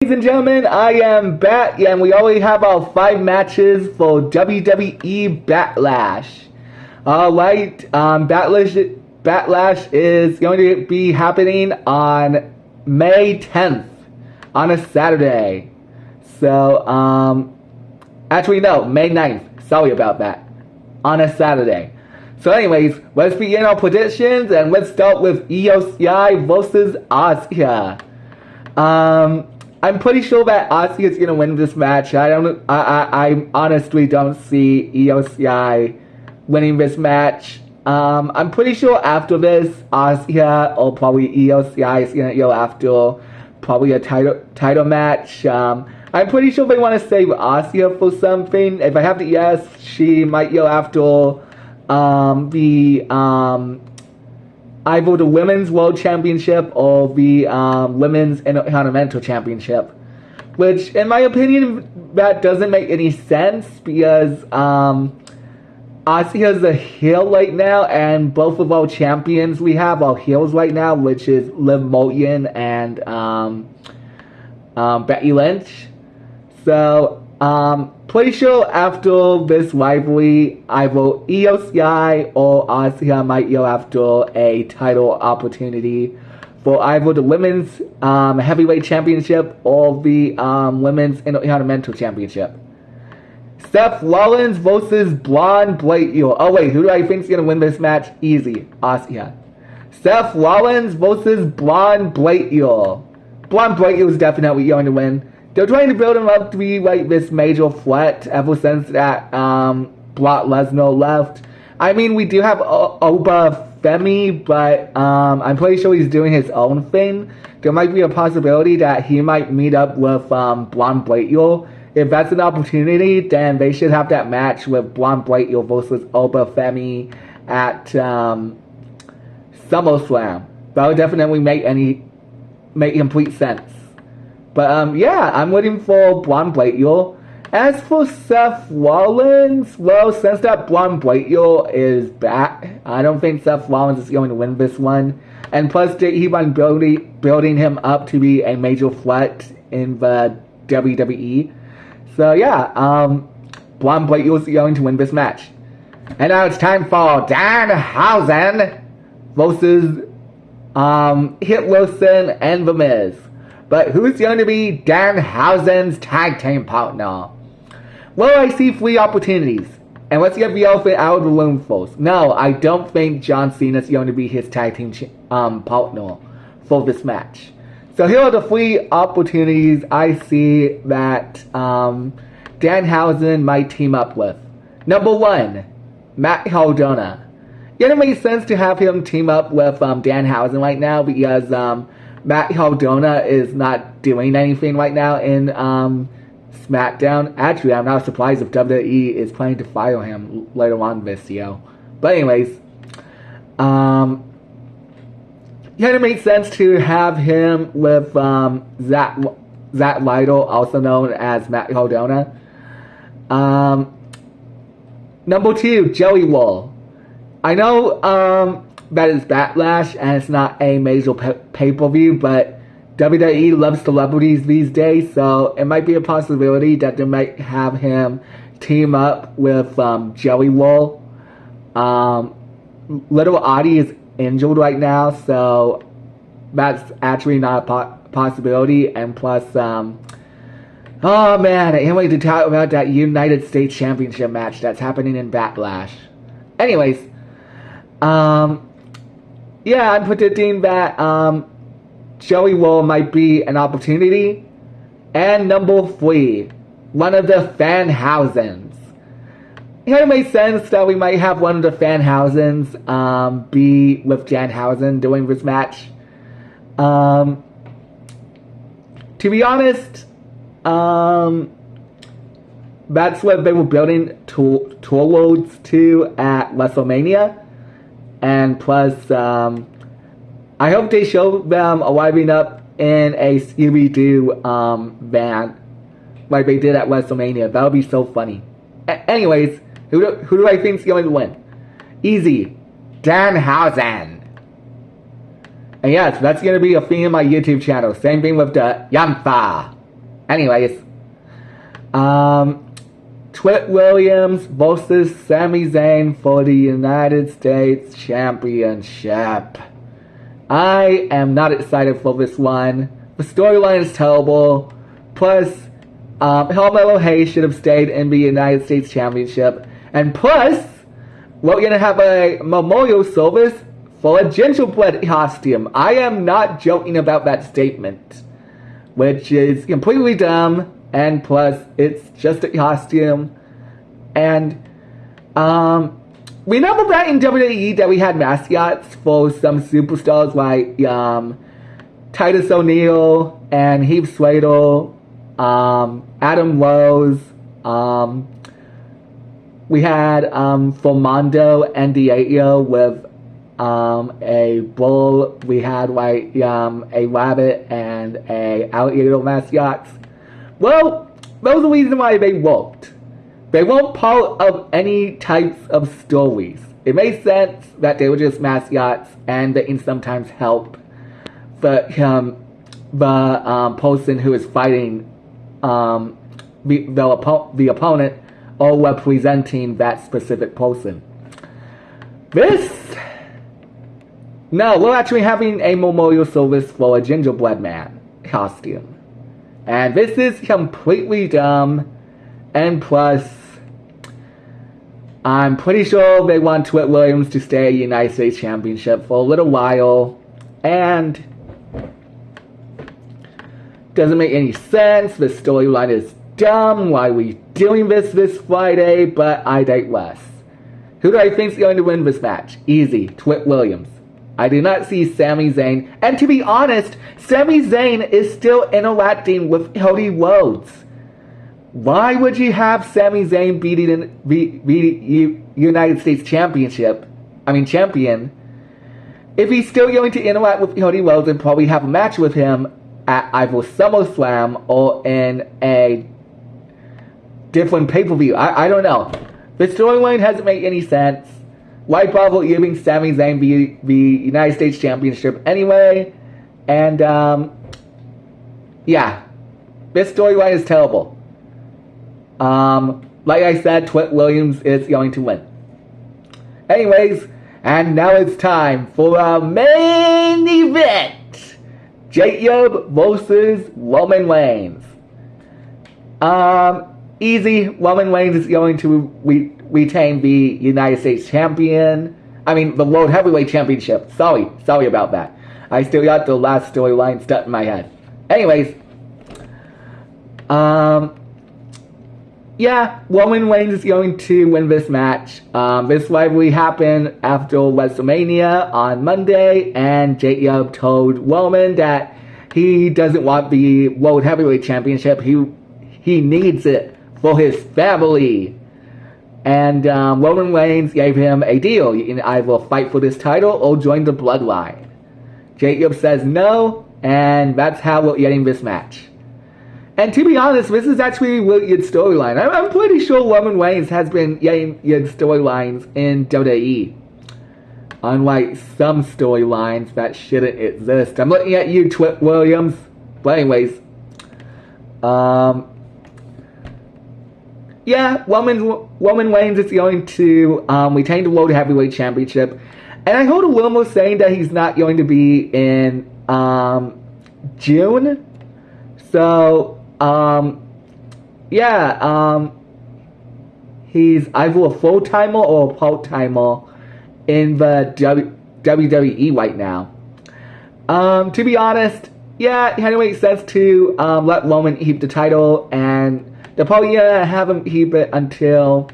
Ladies and gentlemen, I am back, and we already have our 5 matches for WWE Backlash. Alright, Backlash is going to be happening on May 10th, on a Saturday. So, actually no, May 9th, sorry about that, on a Saturday. So anyways, let's begin our predictions, and let's start with Io Sky versus Asuka. I'm pretty sure that Asuka is gonna win this match. I honestly don't see Io Sky winning this match. I'm pretty sure after this, Asuka or probably Io Sky is gonna go after probably a title match. I'm pretty sure they want to save Asuka for something. If I have to guess, she might go after either the Women's World Championship or the Women's Intercontinental Championship. Which, in my opinion, that doesn't make any sense because Asuka's a heel right now, and both of our champions we have are heels right now, which is Liv Morgan and Becky Lynch. So, pretty sure after this rivalry, either Io Sky or Asuka might go after a title opportunity for either the Women's Heavyweight Championship or the Women's Intercontinental Championship. Seth Rollins versus Braun Breaker. Oh wait, who do I think is going to win this match? Easy, Asuka. Seth Rollins versus Braun Breaker. Braun Breaker is definitely going to win. They're trying to build him up to be like this major threat ever since that Brock Lesnar left. I mean, we do have Oba Femi, but I'm pretty sure he's doing his own thing. There might be a possibility that he might meet up with Braun Breaker. If that's an opportunity, then they should have that match with Braun Breaker versus Oba Femi at SummerSlam. That would definitely make complete sense. But yeah, I'm waiting for Braun Breaker. As for Seth Rollins, well, since that Braun Breaker is back, I don't think Seth Rollins is going to win this one. And plus, they keep on building him up to be a major threat in the WWE. So yeah, Braun Breaker is going to win this match. And now it's time for Danhausen versus Hit Wilson and The Miz. But who's going to be Danhausen's tag team partner? Well, I see 3 opportunities. And let's get the elephant out of the room first. No, I don't think John Cena is going to be his tag team partner for this match. So here are the 3 opportunities I see that Danhausen might team up with. Number 1, Matt Cardona. It makes sense to have him team up with Danhausen right now because Matt Cardona is not doing anything right now in SmackDown. Actually, I'm not surprised if WWE is planning to fire him later on this year. But anyways, it makes sense to have him with Zack Ryder, also known as Matt Cardona. Number 2, Joey Wall. I know that is Backlash, and it's not a major pay-per-view, but WWE loves celebrities these days, so it might be a possibility that they might have him team up with Joey Wall. Little Audie is injured right now, so that's actually not a possibility, and plus, oh man, I can't wait to talk about that United States Championship match that's happening in Backlash. Anyways, yeah, I'm predicting that Joey Wall might be an opportunity. And number 3, one of the Fanhausens. It makes sense that we might have one of the Fanhausens be with Danhausen during this match. To be honest, that's what they were building towards to at WrestleMania. And plus, I hope they show them arriving up in a Scooby-Doo van like they did at WrestleMania. That would be so funny. Anyways, who do I think is going to win? Easy. Danhausen. And yes, that's going to be a theme on my YouTube channel. Same thing with the Yamfa. Anyways, Twit Williams versus Sami Zayn for the United States Championship. I am not excited for this one. The storyline is terrible. Plus, Carmelo Hayes should have stayed in the United States Championship. And plus, we're going to have a memorial service for a gingerbread costume. I am not joking about that statement, which is completely dumb. And plus, it's just a costume. And, remember that in WWE that we had mascots for some superstars like, Titus O'Neil and Heath Slater, Adam Rose, we had, Formando and Diego with, a bull. We had, like, a rabbit and a alligator mascots. Well, that was the reason why they worked. They weren't part of any types of stories. It made sense that they were just mascots and they can sometimes help the person who is fighting the opponent or representing that specific person. No, we're actually having a memorial service for a gingerbread man costume. And this is completely dumb. And plus, I'm pretty sure they want Twit Williams to stay United States Championship for a little while. And doesn't make any sense. The storyline is dumb. Why are we doing this Friday? But I digress. Who do I think is going to win this match? Easy. Twit Williams. I do not see Sami Zayn. And to be honest, Sami Zayn is still interacting with Cody Rhodes. Why would you have Sami Zayn beating the United States champion, if he's still going to interact with Cody Rhodes and probably have a match with him at either SummerSlam or in a different pay-per-view? I don't know. The storyline hasn't made any sense. Why bother giving Sami Zayn the United States Championship anyway? And, yeah. This storyline is terrible. Like I said, Twit Williams is going to win. Anyways, and now it's time for our main event. Jacob versus Roman Reigns. Easy. Roman Reigns is going to retain the United States Champion. The World Heavyweight Championship. Sorry about that. I still got the last storyline stuck in my head. Anyways, yeah, Roman Reigns is going to win this match. This rivalry happened after WrestleMania on Monday, and Jacob told Roman that he doesn't want the World Heavyweight Championship. He needs it for his family. And Roman Reigns gave him a deal. You can either fight for this title or join the Bloodline. Jacob says no, and that's how we're getting this match. And to be honest, this is actually a really good storyline. I'm pretty sure Roman Reigns has been getting good storylines in WWE. Unlike some storylines that shouldn't exist. I'm looking at you, Twit Williams. But anyways. Yeah, Roman Reigns is going to retain the World Heavyweight Championship. And I heard a rumor saying that he's not going to be in June. So, he's either a full-timer or a part-timer in the WWE right now. To be honest, yeah, it kind of makes sense to let Roman keep the title, and they'll probably have him keep it until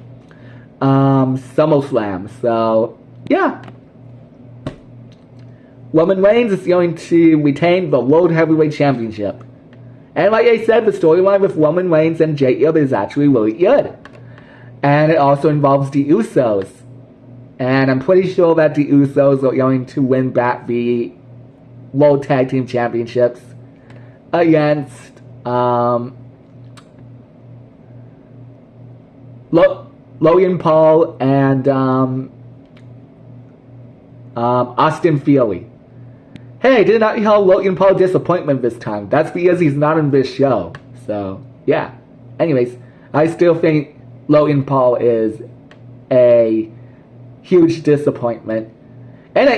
SummerSlam. So, yeah. Roman Reigns is going to retain the World Heavyweight Championship. And like I said, the storyline with Roman Reigns and Jacob is actually really good. And it also involves the Usos. And I'm pretty sure that the Usos are going to win back the World Tag Team Championships against Logan Paul and Austin Theory. Hey, did not call Logan Paul disappointment this time. That's because he's not in this show. So, yeah. Anyways, I still think Logan Paul is a huge disappointment. And